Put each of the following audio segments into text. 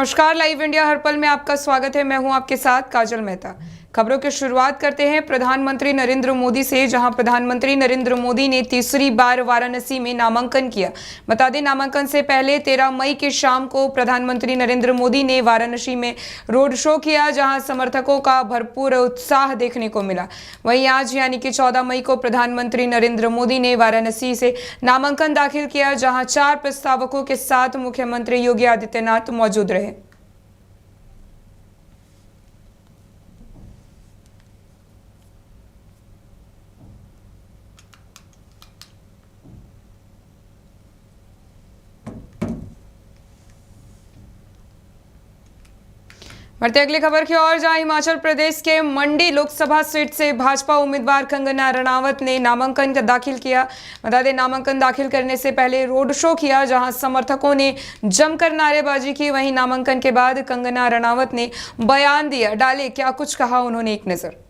नमस्कार, live India हर पल में आपका स्वागत है। मैं हूं आपके साथ काजल मेहता। खबरों की शुरुआत करते हैं प्रधानमंत्री नरेंद्र मोदी से, जहां प्रधानमंत्री नरेंद्र मोदी ने तीसरी बार वाराणसी में नामांकन किया। बता दें, नामांकन से पहले 13 मई की शाम को प्रधानमंत्री नरेंद्र मोदी ने वाराणसी में रोड शो किया, जहां समर्थकों का भरपूर उत्साह देखने को मिला। वहीं आज यानी कि 14 मई को प्रधानमंत्री नरेंद्र मोदी ने वाराणसी से नामांकन दाखिल किया, जहां 4 प्रस्तावकों के साथ मुख्यमंत्री योगी आदित्यनाथ मौजूद रहे। बढ़ते अगली खबर की ओर, जहां हिमाचल प्रदेश के मंडी लोकसभा सीट से भाजपा उम्मीदवार कंगना रनावत ने नामांकन दाखिल किया। बता दें, नामांकन दाखिल करने से पहले रोड शो किया, जहां समर्थकों ने जमकर नारेबाजी की। वहीं नामांकन के बाद कंगना रनावत ने बयान दिया। डाले क्या कुछ कहा उन्होंने, एक नजर।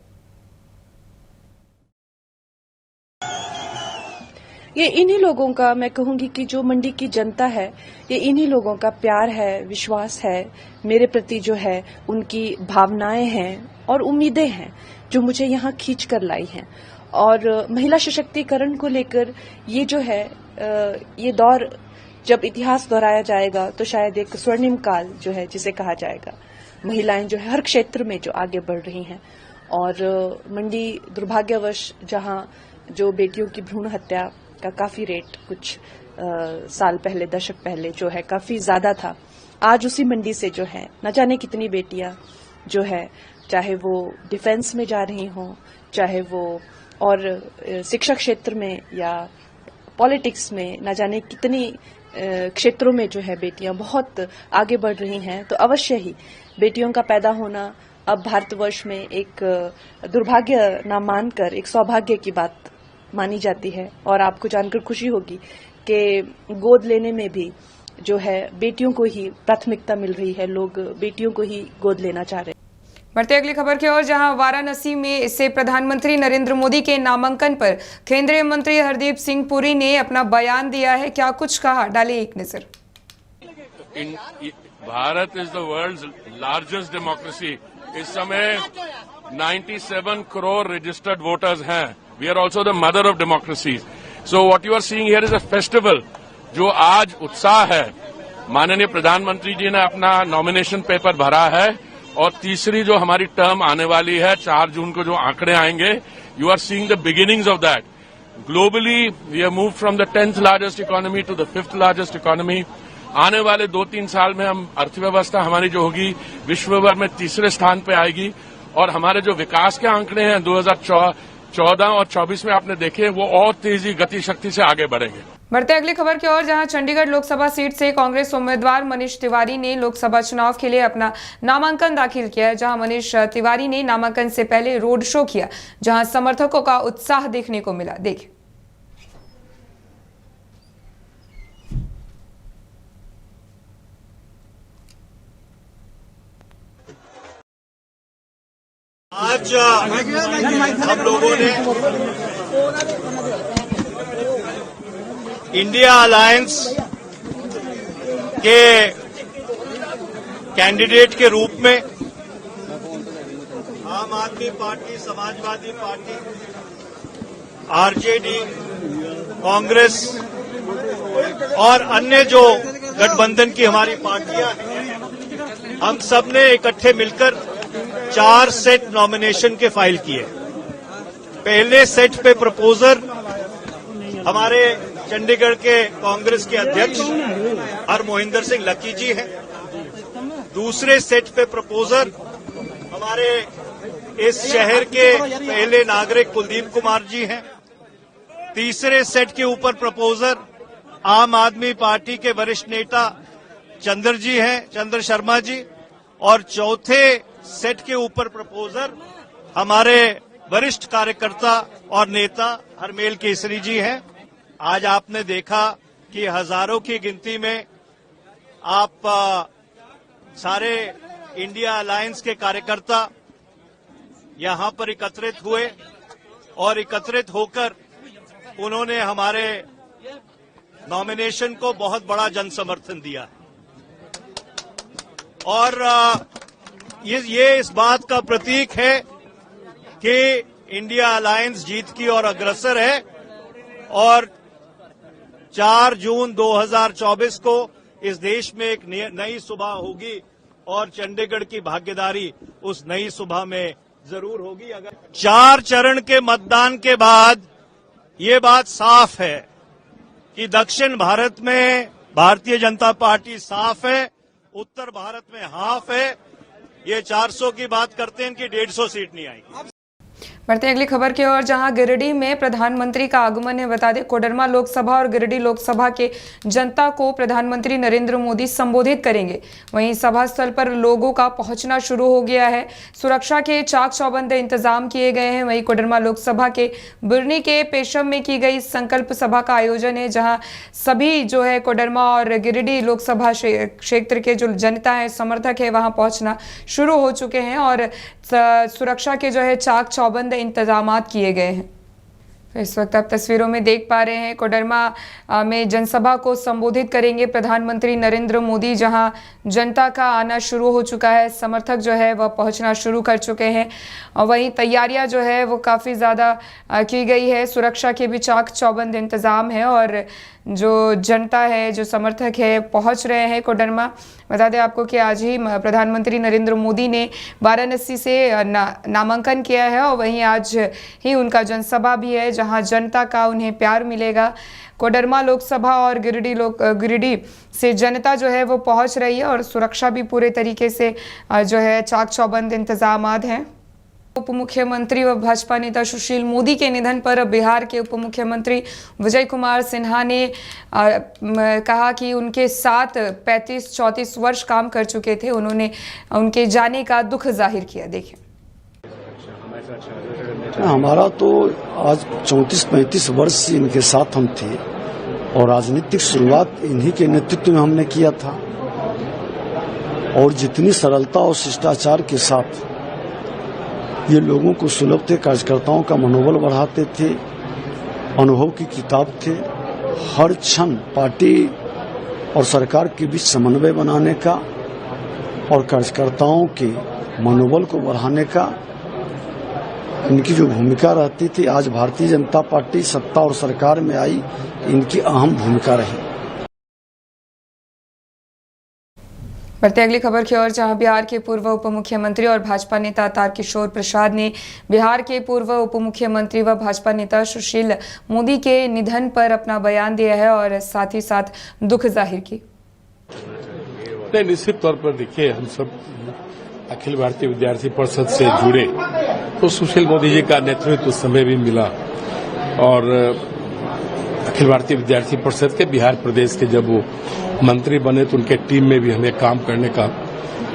ये इन्हीं लोगों का, मैं कहूंगी कि जो मंडी की जनता है, ये इन्हीं लोगों का प्यार है, विश्वास है मेरे प्रति, जो है उनकी भावनाएं हैं और उम्मीदें हैं जो मुझे यहाँ खींच कर लाई हैं। और महिला सशक्तिकरण को लेकर ये जो है, ये दौर जब इतिहास दोहराया जाएगा तो शायद एक स्वर्णिम काल जो है जिसे कहा जाएगा। महिलाएं जो है हर क्षेत्र में जो आगे बढ़ रही हैं, और मंडी दुर्भाग्यवश जहां जो बेटियों की भ्रूण हत्या का काफी रेट कुछ साल पहले, दशक पहले जो है काफी ज्यादा था, आज उसी मंडी से जो है न जाने कितनी बेटियां जो है, चाहे वो डिफेंस में जा रही हों, चाहे वो और शिक्षा क्षेत्र में या पॉलिटिक्स में, न जाने कितनी क्षेत्रों में जो है बेटियां बहुत आगे बढ़ रही हैं। तो अवश्य ही बेटियों का पैदा होना अब भारतवर्ष में एक दुर्भाग्य न मानकर एक सौभाग्य की बात मानी जाती है। और आपको जानकर खुशी होगी कि गोद लेने में भी जो है बेटियों को ही प्राथमिकता मिल रही है, लोग बेटियों को ही गोद लेना चाह रहे हैं। बढ़ते अगली खबर की ओर, जहां वाराणसी में से प्रधानमंत्री नरेंद्र मोदी के नामांकन पर केंद्रीय मंत्री हरदीप सिंह पुरी ने अपना बयान दिया है। क्या कुछ कहा, डाले एक नजर। Bharat is the world's largest democracy. इस समय 97 करोड़ रजिस्टर्ड वोटर्स हैं। We are also the mother of democracies. So what you are seeing here is a festival. जो आज उत्साह है, माननीय प्रधानमंत्री जी ने अपना नॉमिनेशन पेपर भरा है, और तीसरी जो हमारी टर्म आने वाली है 4 जून को जो आंकड़े आएंगे, you are seeing the beginnings of that. Globally, we have moved from the 10th largest economy to the 5th largest economy. आने वाले 2-3 साल में हम अर्थव्यवस्था हमारी जो होगी विश्व भर में तीसरे स्थान पे आएगी, और हमारे जो विकास के आंकड़े हैं 2014 और 24 में आपने देखे, वो और तेजी गति शक्ति से आगे बढ़ेंगे। बढ़ते अगली खबर की ओर, जहां चंडीगढ़ लोकसभा सीट से कांग्रेस उम्मीदवार मनीष तिवारी ने लोकसभा चुनाव के लिए अपना नामांकन दाखिल किया है। जहां मनीष तिवारी ने नामांकन से पहले रोड शो किया, जहां समर्थकों का उत्साह देखने को मिला। देखिए। आज हम लोगों ने इंडिया अलायंस के कैंडिडेट के रूप में आम आदमी party, Samajwadi party, RJD, Congress और अन्य जो गठबंधन की हमारी पार्टियां हैं, हम सब ने इकट्ठे मिलकर 4 सेट नॉमिनेशन के फाइल किए। पहले सेट पे प्रपोजर हमारे चंडीगढ़ के कांग्रेस के अध्यक्ष हरमोहिंदर सिंह लक्की जी हैं। दूसरे सेट पे प्रपोजर हमारे इस शहर के पहले नागरिक कुलदीप कुमार जी हैं। तीसरे सेट के ऊपर प्रपोजर आम आदमी पार्टी के वरिष्ठ नेता चंद्र जी हैं, चंद्र शर्मा जी। और चौथे सेट के ऊपर प्रपोजर हमारे वरिष्ठ कार्यकर्ता और नेता हरमेल केसरी जी हैं। आज आपने देखा कि हजारों की गिनती में आप सारे इंडिया अलायंस के कार्यकर्ता यहां पर एकत्रित हुए, और एकत्रित होकर उन्होंने हमारे नॉमिनेशन को बहुत बड़ा जन समर्थन दिया। और ये इस बात का प्रतीक है कि इंडिया अलायंस जीत की ओर अग्रसर है और 4 जून 2024 को इस देश में एक नई सुबह होगी और चंडीगढ़ की भागीदारी उस नई सुबह में जरूर होगी। अगर 4 चरण के मतदान के बाद ये बात साफ है कि दक्षिण भारत में भारतीय जनता पार्टी साफ है, उत्तर भारत में हाफ है। ये 400 की बात करते हैं, इनकी 150 सीट नहीं आएगी। बढ़ते हैं अगली खबर की ओर, जहां गिरिडीह में प्रधानमंत्री का आगमन है। बता दें, कोडरमा लोकसभा और गिरिडीह लोकसभा के जनता को प्रधानमंत्री नरेंद्र मोदी संबोधित करेंगे। वहीं सभा स्थल पर लोगों का पहुंचना शुरू हो गया है। सुरक्षा के चाक चौबंद इंतजाम किए गए हैं। वहीं कोडरमा लोकसभा के बिरनी के पेशम में की गई संकल्प सभा का आयोजन है, जहां सभी जो है कोडरमा और गिरिडीह लोकसभा क्षेत्र के जो जनता है, समर्थक है, वहां पहुंचना शुरू हो चुके हैं और सुरक्षा के जो है चाक चौबंद इंतजामात किए गए हैं। इस वक्त आप तस्वीरों में देख पा रहे हैं, कोडरमा में जनसभा को संबोधित करेंगे प्रधानमंत्री नरेंद्र मोदी, जहां जनता का आना शुरू हो चुका है। समर्थक जो है वह पहुंचना शुरू कर चुके हैं और वहीं तैयारियां जो है वो काफ़ी ज़्यादा की गई है। सुरक्षा के भी चाक चौबंद इंतज़ाम है और जो जनता है, जो समर्थक है, पहुंच रहे हैं कोडरमा। बता दें आपको कि आज ही प्रधानमंत्री नरेंद्र मोदी ने वाराणसी से नामांकन किया है और वहीं आज ही उनका जनसभा भी है, जहां जनता का उन्हें प्यार मिलेगा। कोडरमा लोकसभा और गिरिडीह से जनता जो है वो पहुंच रही है और सुरक्षा भी पूरे तरीके से जो है चाक चौबंद इंतजामात हैं। उप मुख्यमंत्री व भाजपा नेता सुशील मोदी के निधन पर बिहार के उप मुख्यमंत्री विजय कुमार सिन्हा ने कहा कि उनके साथ 35-34 वर्ष काम कर चुके थे। उन्होंने उनके जाने का दुख जाहिर किया। देखें, हमारा तो आज 34-35 वर्ष से इनके साथ हम थे और राजनीतिक शुरुआत इन्हीं के नेतृत्व में हमने किया था और जितनी सरलता और शिष्टाचार के साथ ये लोगों को सुलभ थे, कार्यकर्ताओं का मनोबल बढ़ाते थे, अनुभव की किताब थे। हर क्षण पार्टी और सरकार के बीच समन्वय बनाने का और कार्यकर्ताओं के मनोबल को बढ़ाने का इनकी जो भूमिका रहती थी, आज भारतीय जनता पार्टी सत्ता और सरकार में आई, इनकी अहम भूमिका रही। बढ़ते अगली खबर की ओर, जहां बिहार के पूर्व उप मुख्यमंत्री और भाजपा नेता तारकिशोर प्रसाद ने बिहार के पूर्व उप मुख्यमंत्री व भाजपा नेता सुशील मोदी के निधन पर अपना बयान दिया है और साथ ही साथ दुख जाहिर की। निश्चित तौर पर देखिए, हम सब अखिल भारतीय विद्यार्थी परिषद से जुड़े तो सुशील मोदी जी का नेतृत्व उस समय भी मिला और अखिल भारतीय विद्यार्थी परिषद के बिहार प्रदेश के जब वो मंत्री बने तो उनके टीम में भी हमें काम करने का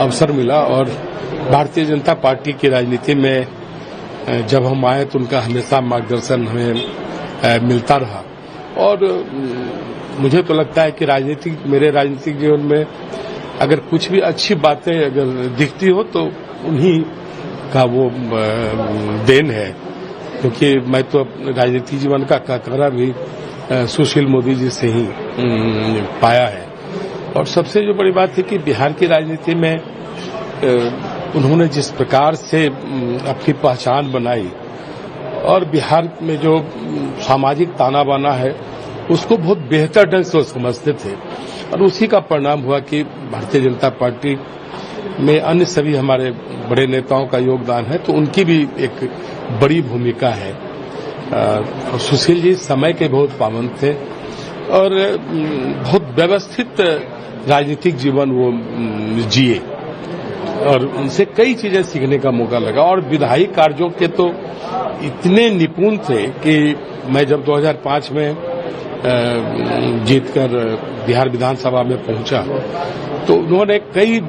अवसर मिला और भारतीय जनता पार्टी की राजनीति में जब हम आए तो उनका हमेशा मार्गदर्शन हमें मिलता रहा और मुझे तो लगता है कि मेरे राजनीतिक जीवन में अगर कुछ भी अच्छी बातें अगर दिखती हो तो उन्हीं का वो देन है, क्योंकि मैं तो राजनीतिक जीवन का काकरा भी सुशील मोदी जी से ही पाया है। और सबसे जो बड़ी बात है कि बिहार की राजनीति में उन्होंने जिस प्रकार से अपनी पहचान बनाई और बिहार में जो सामाजिक ताना बाना है उसको बहुत बेहतर ढंग से वो समझते थे और उसी का परिणाम हुआ कि भारतीय जनता पार्टी में अन्य सभी हमारे बड़े नेताओं का योगदान है, तो उनकी भी एक बड़ी भूमिका है। सुशील जी समय के बहुत पाबंद थे और बहुत व्यवस्थित राजनीतिक जीवन वो जिए और उनसे कई चीजें सीखने का मौका लगा और विधायी कार्यों के तो इतने निपुण थे कि मैं जब 2005 में जीतकर बिहार विधानसभा में पहुंचा तो उन्होंने कई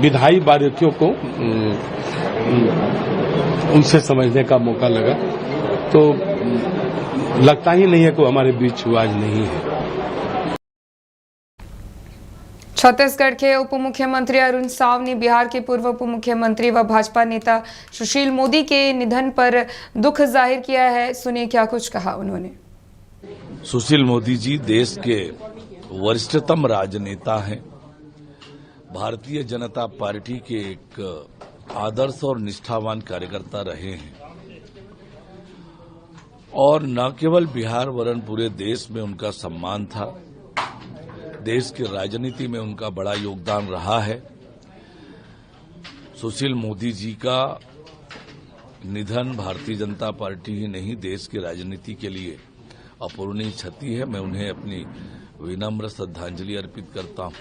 विधायी बारीकियों को उनसे समझने का मौका लगा, तो लगता ही नहीं है कि हमारे बीच वो आज नहीं है। छत्तीसगढ़ के उप मुख्यमंत्री अरुण साव ने बिहार के पूर्व उप मुख्यमंत्री व भाजपा नेता सुशील मोदी के निधन पर दुख जाहिर किया है। सुनिए क्या कुछ कहा उन्होंने। सुशील मोदी जी देश के वरिष्ठतम राजनेता हैं। भारतीय जनता पार्टी के एक आदर्श और निष्ठावान कार्यकर्ता रहे हैं और न केवल बिहार वरन पूरे देश में उनका सम्मान था। देश की राजनीति में उनका बड़ा योगदान रहा है। सुशील मोदी जी का निधन भारतीय जनता पार्टी ही नहीं, देश की राजनीति के लिए अपूरणीय क्षति है। मैं उन्हें अपनी विनम्र श्रद्धांजलि अर्पित करता हूं।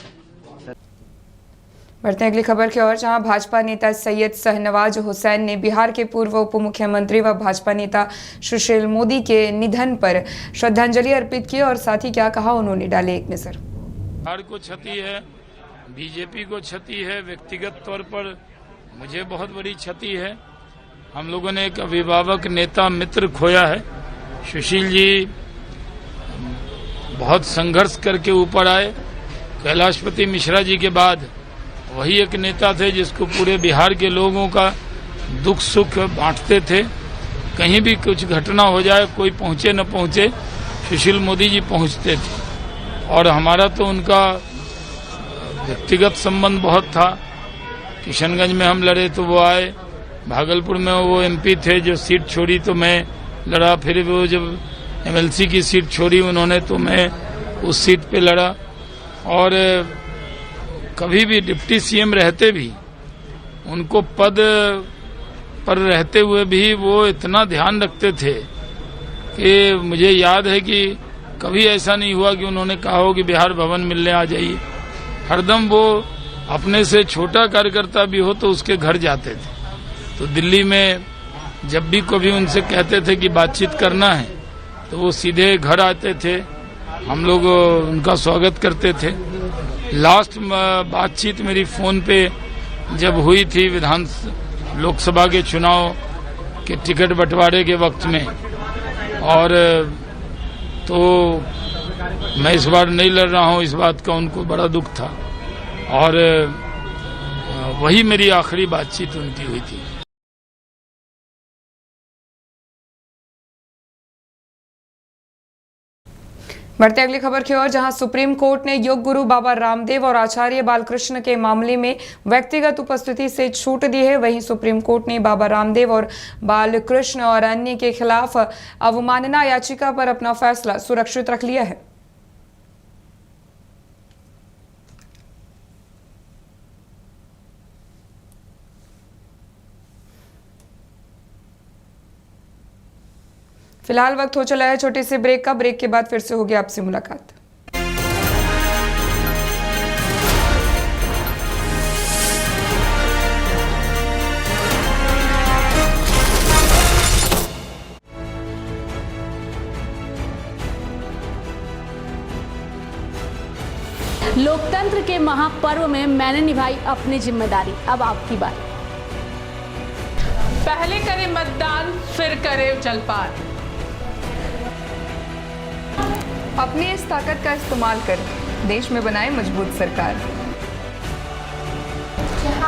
बढ़ते हैं अगली खबर की ओर, जहां भाजपा नेता सैयद शाहनवाज हुसैन ने बिहार के पूर्व उप मुख्यमंत्री व भाजपा नेता सुशील मोदी के निधन पर श्रद्धांजलि अर्पित की और साथ ही क्या कहा उन्होंने, डाले एक नजर। बिहार को क्षति है, बीजेपी को क्षति है, व्यक्तिगत तौर पर मुझे बहुत बड़ी क्षति है। हम लोगों ने एक अभिभावक, नेता, मित्र खोया है। सुशील जी बहुत संघर्ष करके ऊपर आए। कैलाशपति मिश्रा जी के बाद वही एक नेता थे जिसको पूरे बिहार के लोगों का दुख सुख बांटते थे। कहीं भी कुछ घटना हो जाए, कोई पहुंचे न पहुंचे, सुशील मोदी जी पहुंचते थे। और हमारा तो उनका व्यक्तिगत संबंध बहुत था। किशनगंज में हम लड़े तो वो आए, भागलपुर में वो एमपी थे, जो सीट छोड़ी तो मैं लड़ा, फिर वो जब एमएलसी की सीट छोड़ी उन्होंने तो मैं उस सीट पे लड़ा। और कभी भी डिप्टी सीएम रहते भी, उनको पद पर रहते हुए भी वो इतना ध्यान रखते थे कि मुझे याद है कि कभी ऐसा नहीं हुआ कि उन्होंने कहा हो कि बिहार भवन मिलने आ जाइए। हरदम वो अपने से छोटा कार्यकर्ता भी हो तो उसके घर जाते थे। तो दिल्ली में जब भी कभी उनसे कहते थे कि बातचीत करना है तो वो सीधे घर आते थे, हम लोग उनका स्वागत करते थे। लास्ट बातचीत मेरी फोन पे जब हुई थी लोकसभा के चुनाव के टिकट बंटवारे के वक्त में, और तो मैं इस बार नहीं लड़ रहा हूं, इस बात का उनको बड़ा दुख था। और वही मेरी आखिरी बातचीत उनकी हुई थी। बढ़ते अगली खबर की ओर, जहां सुप्रीम कोर्ट ने योग गुरु बाबा रामदेव और आचार्य बालकृष्ण के मामले में व्यक्तिगत उपस्थिति से छूट दी है। वहीं सुप्रीम कोर्ट ने बाबा रामदेव और बालकृष्ण और अन्य के खिलाफ अवमानना याचिका पर अपना फैसला सुरक्षित रख लिया है। फिलहाल वक्त हो चला है छोटे से ब्रेक का। ब्रेक के बाद फिर से होगी आपसे मुलाकात। लोकतंत्र के महापर्व में मैंने निभाई अपनी जिम्मेदारी, अब आपकी बारी। पहले करें मतदान, फिर करें जलपान। अपनी इस ताकत का इस्तेमाल कर देश में बनाए मजबूत सरकार।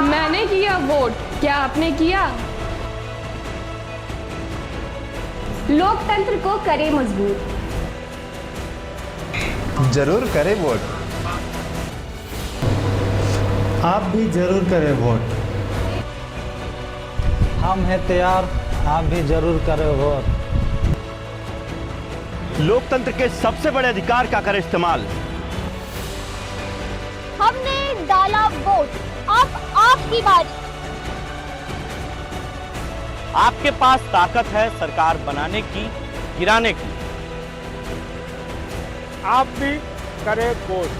मैंने किया वोट, क्या आपने किया? लोकतंत्र को करें मजबूत। जरूर करें वोट। आप भी जरूर करें वोट। हम हैं तैयार, आप भी जरूर करें वोट। लोकतंत्र के सबसे बड़े अधिकार का करें इस्तेमाल। हमने डाला वोट, अब आपकी बारी। आपके पास ताकत है सरकार बनाने की, गिराने की। आप भी करें वोट।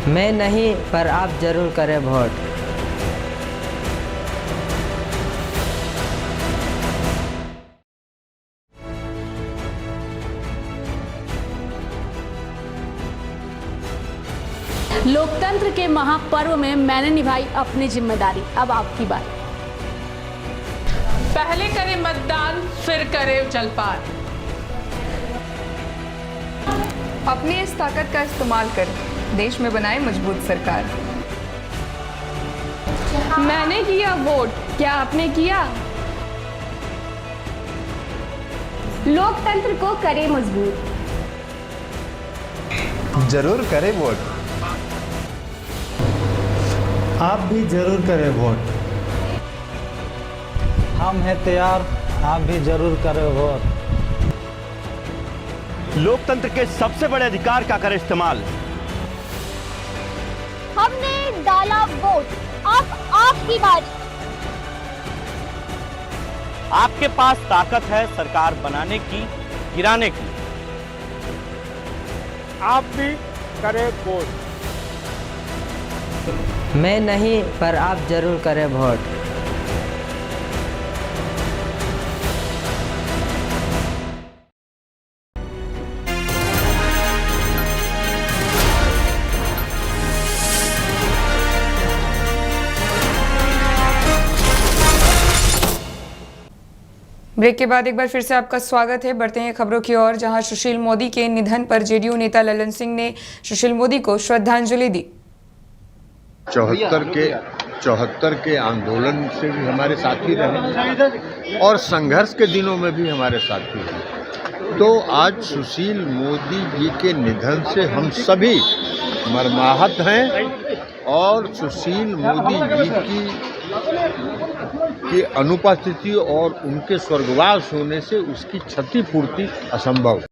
मैं नहीं, पर आप जरूर करें वोट। लोकतंत्र के महापर्व में मैंने निभाई अपनी जिम्मेदारी, अब आपकी बारी। पहले करें मतदान, फिर करें जलपान। अपनी इस ताकत का इस्तेमाल कर देश में बनाए मजबूत सरकार। मैंने किया वोट, क्या आपने किया? लोकतंत्र को करें मजबूत। जरूर करें वोट। आप भी जरूर करें वोट। हम हैं तैयार, आप भी जरूर करें वोट। लोकतंत्र के सबसे बड़े अधिकार का करें इस्तेमाल। हमने डाला वोट, अब आपकी बारी। आपके पास ताकत है सरकार बनाने की, गिराने की। आप भी करें वोट। मैं नहीं, पर आप जरूर करें वोट। ब्रेक के बाद एक बार फिर से आपका स्वागत है। बढ़ते हैं खबरों की ओर, जहां सुशील मोदी के निधन पर जेडीयू नेता ललन सिंह ने सुशील मोदी को श्रद्धांजलि दी। 74 के आंदोलन से भी हमारे साथी रहे और संघर्ष के दिनों में भी हमारे साथी रहे। तो आज सुशील मोदी जी के निधन से हम सभी मर्माहत हैं और सुशील मोदी जी की अनुपस्थिति और उनके स्वर्गवास होने से उसकी क्षतिपूर्ति असंभव।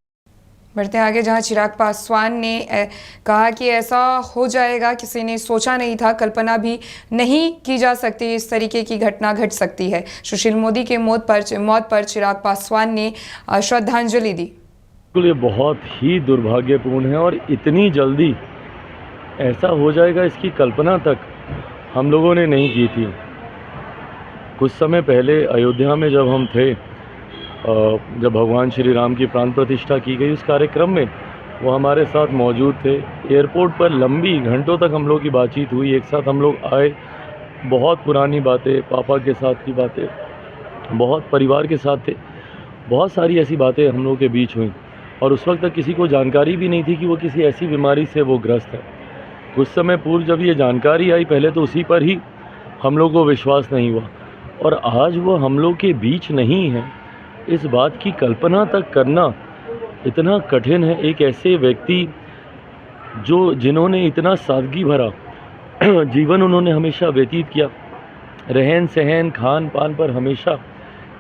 बढ़ते आगे, जहां चिराग पासवान ने कहा कि ऐसा हो जाएगा किसी ने सोचा नहीं था, कल्पना भी नहीं की जा सकती, इस तरीके की घटना घट सकती है। सुशील मोदी के मौत पर चिराग पासवान ने श्रद्धांजलि दी। ये बहुत ही दुर्भाग्यपूर्ण है और इतनी जल्दी ऐसा हो जाएगा इसकी कल्पना तक हम लोगों ने नहीं की थी। कुछ समय पहले अयोध्या में जब हम थे, जब भगवान श्री राम की प्राण प्रतिष्ठा की गई, उस कार्यक्रम में वो हमारे साथ मौजूद थे। एयरपोर्ट पर लंबी घंटों तक हम लोग की बातचीत हुई, एक साथ हम लोग आए, बहुत पुरानी बातें, पापा के साथ की बातें, बहुत परिवार के साथ थे, बहुत सारी ऐसी बातें हम लोग के बीच हुई। और उस वक्त तक किसी को जानकारी भी नहीं थी कि वो किसी ऐसी बीमारी से वो ग्रस्त है। कुछ समय पूर्व जब ये जानकारी आई, पहले तो उसी पर ही हम लोग को विश्वास नहीं हुआ, और आज वो हम लोग के बीच नहीं है, इस बात की कल्पना तक करना इतना कठिन है। एक ऐसे व्यक्ति जिन्होंने इतना सादगी भरा जीवन उन्होंने हमेशा व्यतीत किया, रहन सहन खान पान पर हमेशा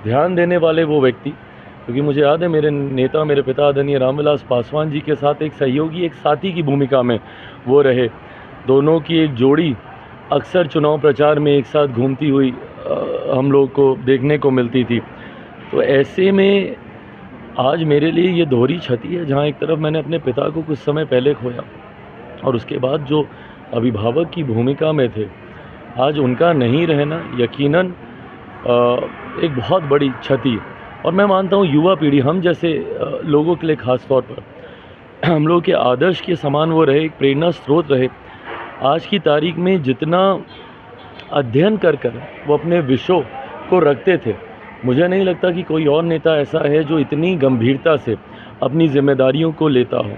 ध्यान देने वाले वो व्यक्ति, क्योंकि मुझे याद है मेरे नेता, मेरे पिता आदरणीय रामविलास पासवान जी के साथ एक सहयोगी, एक साथी की भूमिका में वो रहे। दोनों की एक जोड़ी अक्सर चुनाव प्रचार में एक साथ घूमती हुई हम लोग को देखने को मिलती थी। तो ऐसे में आज मेरे लिए ये दोहरी क्षति है, जहाँ एक तरफ मैंने अपने पिता को कुछ समय पहले खोया और उसके बाद जो अभिभावक की भूमिका में थे, आज उनका नहीं रहना यकीनन एक बहुत बड़ी क्षति। और मैं मानता हूँ युवा पीढ़ी, हम जैसे लोगों के लिए ख़ास तौर पर, हम लोग के आदर्श के समान वो रहे, एक प्रेरणा स्रोत रहे। आज की तारीख में जितना अध्ययन कर वो अपने विषयों को रखते थे, मुझे नहीं लगता कि कोई और नेता ऐसा है जो इतनी गंभीरता से अपनी जिम्मेदारियों को लेता हो।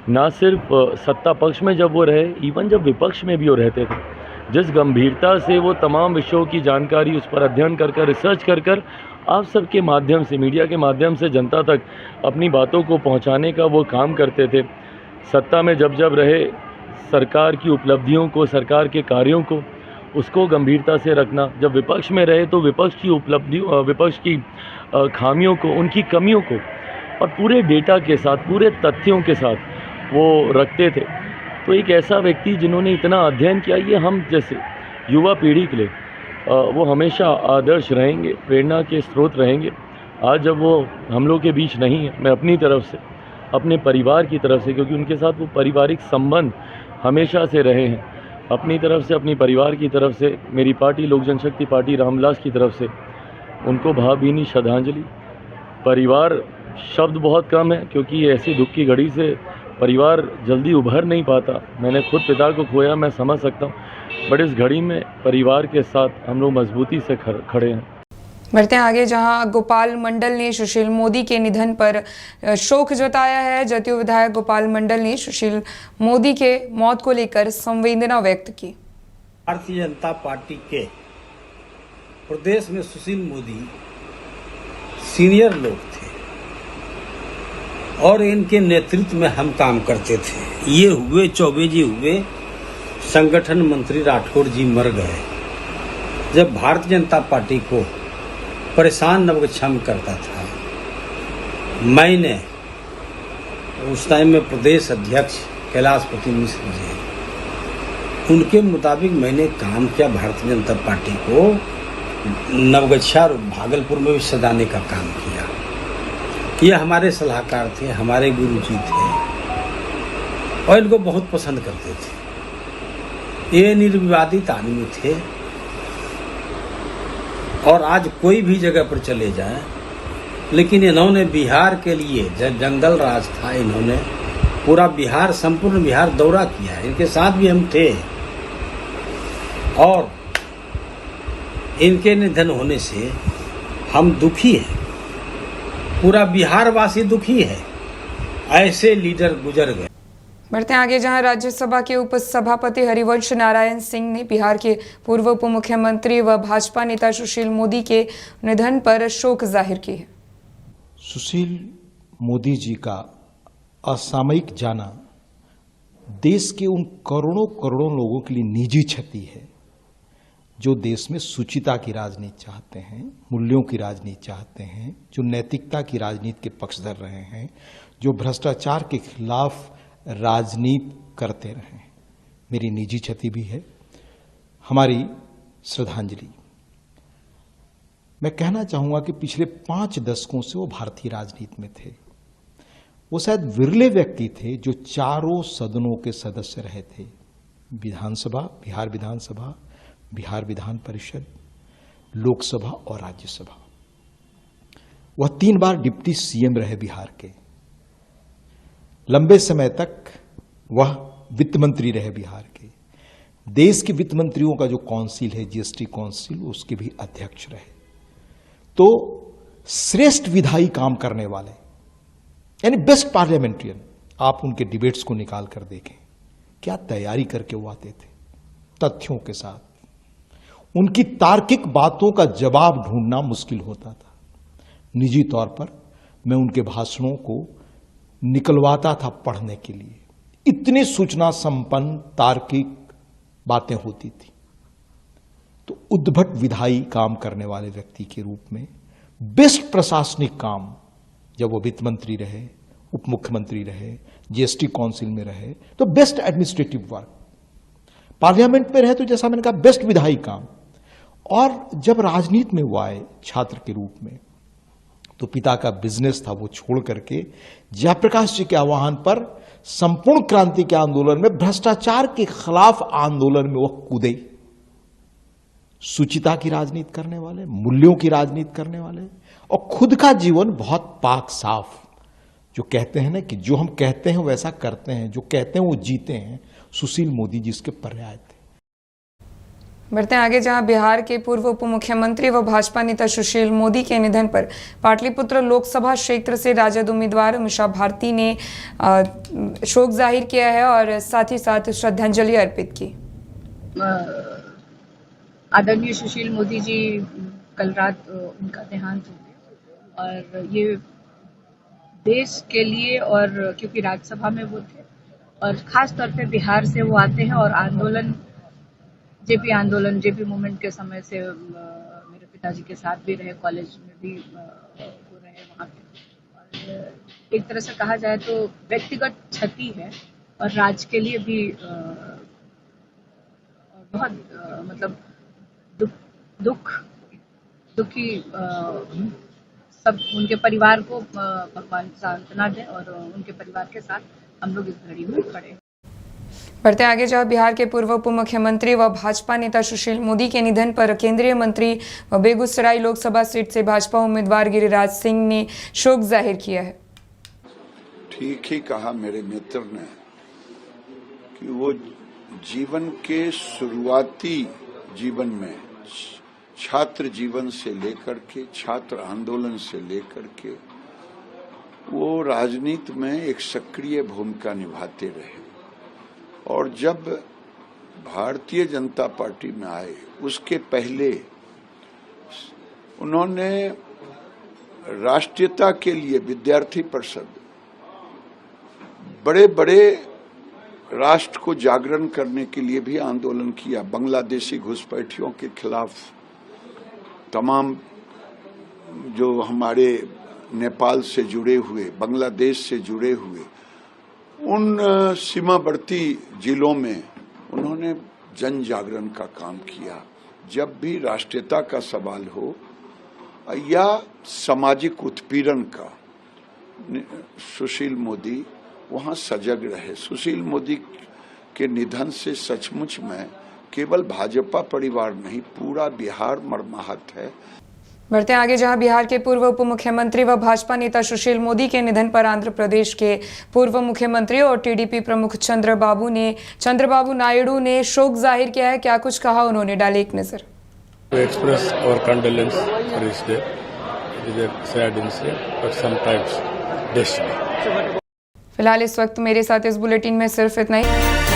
ना सिर्फ सत्ता पक्ष में जब वो रहे, इवन जब विपक्ष में भी वो रहते थे, जिस गंभीरता से वो तमाम विषयों की जानकारी उस पर अध्ययन कर रिसर्च कर आप सबके माध्यम से, मीडिया के माध्यम से जनता तक अपनी बातों को पहुंचाने का वो काम करते थे। सत्ता में जब रहे, सरकार की उपलब्धियों को, सरकार के कार्यों को, उसको गंभीरता से रखना। जब विपक्ष में रहे तो विपक्ष की उपलब्धियों, विपक्ष की खामियों को, उनकी कमियों को और पूरे डेटा के साथ, पूरे तथ्यों के साथ वो रखते थे। तो एक ऐसा व्यक्ति जिन्होंने इतना अध्ययन किया, ये हम जैसे युवा पीढ़ी के लिए वो हमेशा आदर्श रहेंगे, प्रेरणा के स्रोत रहेंगे। आज जब वो हम लोग के बीच नहीं है, मैं अपनी तरफ से, अपने परिवार की तरफ से, क्योंकि उनके साथ वो पारिवारिक संबंध हमेशा से रहे हैं, अपनी तरफ से, अपनी परिवार की तरफ से, मेरी पार्टी लोक जनशक्ति पार्टी रामविलास की तरफ से उनको भावभीनी श्रद्धांजलि। परिवार शब्द बहुत कम है, क्योंकि ऐसी दुख की घड़ी से परिवार जल्दी उभर नहीं पाता। मैंने खुद पिता को खोया, मैं समझ सकता हूँ, बट इस घड़ी में परिवार के साथ हम लोग मजबूती से खड़े हैं। बढ़ते हैं आगे, जहां गोपाल मंडल ने सुशील मोदी के निधन पर शोक जताया है। जदयू विधायक गोपाल मंडल ने सुशील मोदी के मौत को लेकर संवेदना व्यक्त की। भारतीय जनता पार्टी के प्रदेश में सुशील मोदी सीनियर लोग थे और इनके नेतृत्व में हम काम करते थे। ये हुए, चौबे जी हुए, संगठन मंत्री राठौड़ जी मर गए, जब भारतीय जनता पार्टी को परेशान नवगछम करता था, मैंने उस टाइम में प्रदेश अध्यक्ष कैलाशपति मिश्र जी, उनके मुताबिक मैंने काम किया। भारतीय जनता पार्टी को नवगछा और भागलपुर में भी सजाने का काम किया। ये हमारे सलाहकार थे, हमारे गुरुजी थे और इनको बहुत पसंद करते थे। ये निर्विवादित आदमी थे और आज कोई भी जगह पर चले जाएं, लेकिन इन्होंने बिहार के लिए, जब जंगल राज था, इन्होंने पूरा बिहार, संपूर्ण बिहार दौरा किया। इनके साथ भी हम थे और इनके निधन होने से हम दुखी हैं, पूरा बिहार वासी दुखी है। ऐसे लीडर गुजर गए। बढ़ते आगे, जहां राज्यसभा के उपसभापति हरिवंश नारायण सिंह ने बिहार के पूर्व उप मुख्यमंत्री व भाजपा नेता सुशील मोदी के निधन पर शोक जाहिर की है। सुशील मोदी जी का असामयिक जाना देश के उन करोड़ों करोड़ों लोगों के लिए निजी क्षति है जो देश में शुचिता की राजनीति चाहते हैं, मूल्यों की राजनीति चाहते हैं, जो नैतिकता की राजनीति के पक्षधर रहे हैं, जो भ्रष्टाचार के खिलाफ राजनीति करते रहे। मेरी निजी क्षति भी है, हमारी श्रद्धांजलि। मैं कहना चाहूंगा कि पिछले 5 दशकों से वो भारतीय राजनीति में थे। वो शायद विरले व्यक्ति थे जो चारों सदनों के सदस्य रहे थे, विधानसभा, बिहार विधानसभा, बिहार विधान परिषद, लोकसभा और राज्यसभा। वह 3 बार डिप्टी सीएम रहे बिहार के। लंबे समय तक वह वित्त मंत्री रहे बिहार के। देश के वित्त मंत्रियों का जो काउंसिल है, जीएसटी काउंसिल, उसके भी अध्यक्ष रहे। तो श्रेष्ठ विधायी काम करने वाले, यानी बेस्ट पार्लियामेंट्रियन। आप उनके डिबेट्स को निकाल कर देखें, क्या तैयारी करके वो आते थे, तथ्यों के साथ। उनकी तार्किक बातों का जवाब ढूंढना मुश्किल होता था। निजी तौर पर मैं उनके भाषणों को निकलवाता था पढ़ने के लिए। इतनी सूचना संपन्न तार्किक बातें होती थी। तो उद्भट विधायी काम करने वाले व्यक्ति के रूप में बेस्ट प्रशासनिक काम, जब वो वित्त मंत्री रहे, उप मुख्यमंत्री रहे, जीएसटी काउंसिल में रहे, तो बेस्ट एडमिनिस्ट्रेटिव वर्क। पार्लियामेंट में रहे तो जैसा मैंने कहा बेस्ट विधायी काम। और जब राजनीति में वो आए छात्र के रूप में, तो पिता का बिजनेस था वो छोड़ करके जयप्रकाश जी के आह्वान पर संपूर्ण क्रांति के आंदोलन में, भ्रष्टाचार के खिलाफ आंदोलन में वो कूदे। शुचिता की राजनीति करने वाले, मूल्यों की राजनीति करने वाले, और खुद का जीवन बहुत पाक साफ। जो कहते हैं ना कि जो हम कहते हैं वैसा करते हैं, जो कहते हैं वो जीते हैं, सुशील मोदी जी इसके पर्याय थे। बढ़ते आगे, जहां बिहार के पूर्व उप मुख्यमंत्री व भाजपा नेता सुशील मोदी के निधन पर पाटलिपुत्र लोकसभा क्षेत्र से राजद उम्मीदवार उषा भारती ने शोक जाहिर किया है और साथ ही साथ श्रद्धांजलि अर्पित की। आदरणीय सुशील मोदी जी, कल रात उनका देहांत हो गया और ये देश के लिए, और क्योंकि राज्यसभा में वो थे और खास तौर पे बिहार से वो आते हैं और आंदोलन, जेपी मूवमेंट के समय से मेरे पिताजी के साथ भी रहे, कॉलेज में भी वो रहे वहाँ पे। और एक तरह से कहा जाए तो व्यक्तिगत क्षति है और राज्य के लिए भी बहुत मतलब दुखी सब उनके परिवार को भगवान सांत्वना दें और उनके परिवार के साथ हम लोग इस घड़ी में खड़े। बढ़ते आगे, जहां बिहार के पूर्व उप मुख्यमंत्री व भाजपा नेता सुशील मोदी के निधन पर केंद्रीय मंत्री व बेगूसराय लोकसभा सीट से भाजपा उम्मीदवार गिरिराज सिंह ने शोक जाहिर किया है। ठीक ही कहा मेरे मित्र ने कि वो जीवन के शुरुआती जीवन में, छात्र जीवन से लेकर के, छात्र आंदोलन से लेकर के वो राजनीति में एक सक्रिय भूमिका निभाते रहे। और जब भारतीय जनता पार्टी में आए उसके पहले उन्होंने राष्ट्रीयता के लिए विद्यार्थी परिषद, बड़े बड़े राष्ट्र को जागरण करने के लिए भी आंदोलन किया। बांग्लादेशी घुसपैठियों के खिलाफ तमाम जो हमारे नेपाल से जुड़े हुए, बांग्लादेश से जुड़े हुए उन सीमावर्ती जिलों में उन्होंने जन जागरण का काम किया। जब भी राष्ट्रीयता का सवाल हो या सामाजिक उत्पीड़न का, सुशील मोदी वहां सजग रहे। सुशील मोदी के निधन से सचमुच में केवल भाजपा परिवार नहीं, पूरा बिहार मर्माहत है। बढ़ते आगे, जहां बिहार के पूर्व उप मुख्यमंत्री व भाजपा नेता सुशील मोदी के निधन पर आंध्र प्रदेश के पूर्व मुख्यमंत्री और टीडीपी प्रमुख चंद्रबाबू नायडू ने शोक जाहिर किया है। क्या कुछ कहा उन्होंने, डाले एक नजर। express our condolence for his death. It is a sad incident, but sometimes destiny. फिलहाल इस वक्त मेरे साथ इस बुलेटिन में सिर्फ इतना ही।